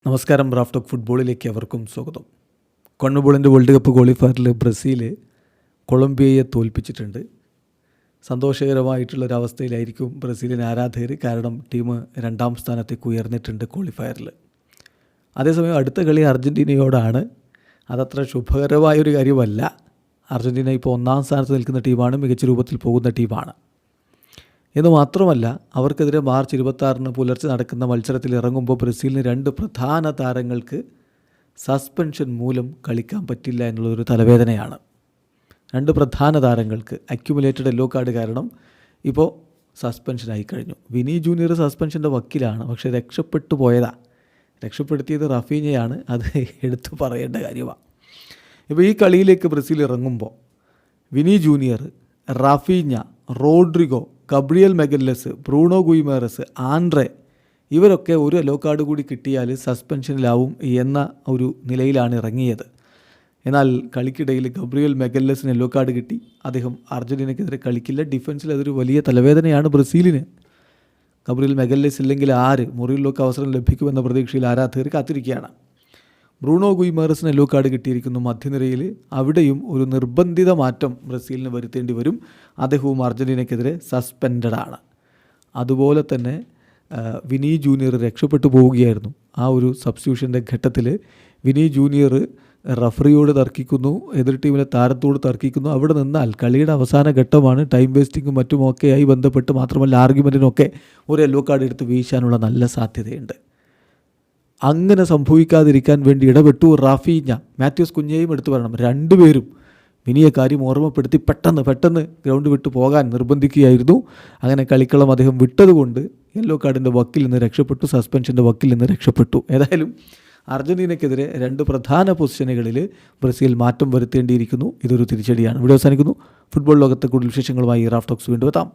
നമസ്കാരം. Raf talk ഫുട്ബോളിലേക്ക് അവർക്കും സ്വാഗതം. കണ്ണുബോളിൻ്റെ വേൾഡ് കപ്പ് ക്വാളിഫയറിൽ ബ്രസീൽ കൊളംബിയയെ തോൽപ്പിച്ചിട്ടുണ്ട്. സന്തോഷകരമായിട്ടുള്ളൊരവസ്ഥയിലായിരിക്കും ബ്രസീലിന് ആരാധകർ. കാരണം ടീം 2ാം സ്ഥാനത്തേക്ക് ഉയർന്നിട്ടുണ്ട് ക്വാളിഫയറിൽ. അതേസമയം അടുത്ത കളി അർജൻറ്റീനയോടാണ്. അതത്ര ശുഭകരമായൊരു കാര്യമല്ല. അർജൻറ്റീന ഇപ്പോൾ 1ാം സ്ഥാനത്ത് നിൽക്കുന്ന ടീമാണ്, മികച്ച രൂപത്തിൽ പോകുന്ന ടീമാണ്. എന്ന് മാത്രമല്ല, അവർക്കെതിരെ മാർച്ച് 26 പുലർച്ചെ നടക്കുന്ന മത്സരത്തിൽ ഇറങ്ങുമ്പോൾ ബ്രസീലിന് 2 പ്രധാന താരങ്ങൾക്ക് സസ്പെൻഷൻ മൂലം കളിക്കാൻ പറ്റില്ല എന്നുള്ളൊരു തലവേദനയാണ്. 2 പ്രധാന താരങ്ങൾക്ക് അക്യുമുലേറ്റഡ് യെല്ലോ കാർഡ് കാരണം ഇപ്പോൾ സസ്പെൻഷനായി കഴിഞ്ഞു. വിനി ജൂനിയർ സസ്പെൻഷൻ്റെ വക്കിലാണ്, പക്ഷേ രക്ഷപ്പെട്ടു പോയതാണ്. രക്ഷപ്പെടുത്തിയത് റഫീഞ്ഞയാണ്. അത് എടുത്തു പറയേണ്ട കാര്യമാണ്. ഇപ്പോൾ ഈ കളിയിലേക്ക് ബ്രസീൽ ഇറങ്ങുമ്പോൾ Vini Junior, Raphinha, Rodrygo, Gabriel Magalhaes, Bruno Guimaraes, Andre ഇവരൊക്കെ ഒരു യെല്ലോ കാർഡ് കൂടി കിട്ടിയാൽ സസ്പെൻഷനിലാവും എന്ന ഒരു നിലയിലാണ് ഇറങ്ങിയത്. എന്നാൽ കളിക്കിടയിൽ ഗബ്രിയൽ മെഗല്ലസിന് യെല്ലോ കാർഡ് കിട്ടി. അദ്ദേഹം അർജൻറ്റീനയ്ക്കെതിരെ കളിക്കില്ല. ഡിഫൻസിൽ അതൊരു വലിയ തലവേദനയാണ് ബ്രസീലിന്. ഗബ്രിയൽ മെഗല്ലസ് ഇല്ലെങ്കിൽ മുറിയിലൊക്കെ അവസരം ലഭിക്കുമെന്ന പ്രതീക്ഷയിൽ ആരാധകർ കാത്തിരിക്കുകയാണ്. ബ്രൂണോ ഗുയിമേറസിന് യെല്ലോ കാർഡ് കിട്ടിയിരിക്കുന്നു മധ്യനിരയിൽ. അവിടെയും ഒരു നിർബന്ധിത മാറ്റം ബ്രസീലിന് വരുത്തേണ്ടി വരും. അദ്ദേഹവും അർജൻറ്റീനയ്ക്കെതിരെ സസ്പെൻഡഡാണ്. അതുപോലെ തന്നെ വിനി ജൂനിയർ രക്ഷപ്പെട്ടു പോവുകയായിരുന്നു. ആ ഒരു സബ്സ്റ്റിറ്റ്യൂഷൻ്റെ ഘട്ടത്തിൽ വിനി ജൂനിയർ റഫറിയോട് തർക്കിക്കുന്നു, എതിർ ടീമിലെ താരത്തോട് തർക്കിക്കുന്നു. അവിടെ നിന്നാൽ കളിയുടെ അവസാന ഘട്ടമാണ്. ടൈം വേസ്റ്റിങ്ങും മറ്റുമൊക്കെയായി ബന്ധപ്പെട്ട്, മാത്രമല്ല ആർഗ്യുമെൻറ്റിനൊക്കെ ഒരു യെല്ലോ കാർഡ് എടുത്ത് വീശാനുള്ള നല്ല സാധ്യതയുണ്ട്. അങ്ങനെ സംഭവിക്കാതിരിക്കാൻ വേണ്ടി ഇടപെട്ടു റാഫീഞ്ഞ. മാത്യൂസ് കുഞ്ഞയെയും എടുത്തു പറയണം. 2 പേരും വിനിയെ കാര്യം ഓർമ്മപ്പെടുത്തി പെട്ടെന്ന് ഗ്രൗണ്ട് വിട്ടു പോകാൻ നിർബന്ധിക്കുകയായിരുന്നു. അങ്ങനെ കളിക്കളം അദ്ദേഹം വിട്ടതുകൊണ്ട് യെല്ലോ കാർഡിൻ്റെ വക്കിൽ നിന്ന് രക്ഷപ്പെട്ടു, സസ്പെൻഷൻ്റെ വക്കിൽ നിന്ന് രക്ഷപ്പെട്ടു. ഏതായാലും അർജൻറ്റീനയ്ക്കെതിരെ 2 പ്രധാന പൊസിഷനുകളിൽ ബ്രസീൽ മാറ്റം വരുത്തേണ്ടിയിരിക്കുന്നു. ഇതൊരു തിരിച്ചടിയാണ്. വീഡിയോ അവസാനിക്കുന്നു. ഫുട്ബോൾ ലോകത്തെ കൂടുതൽ വിശേഷങ്ങളുമായി റാഫ് ടോക്സ് വീണ്ടും എത്താം.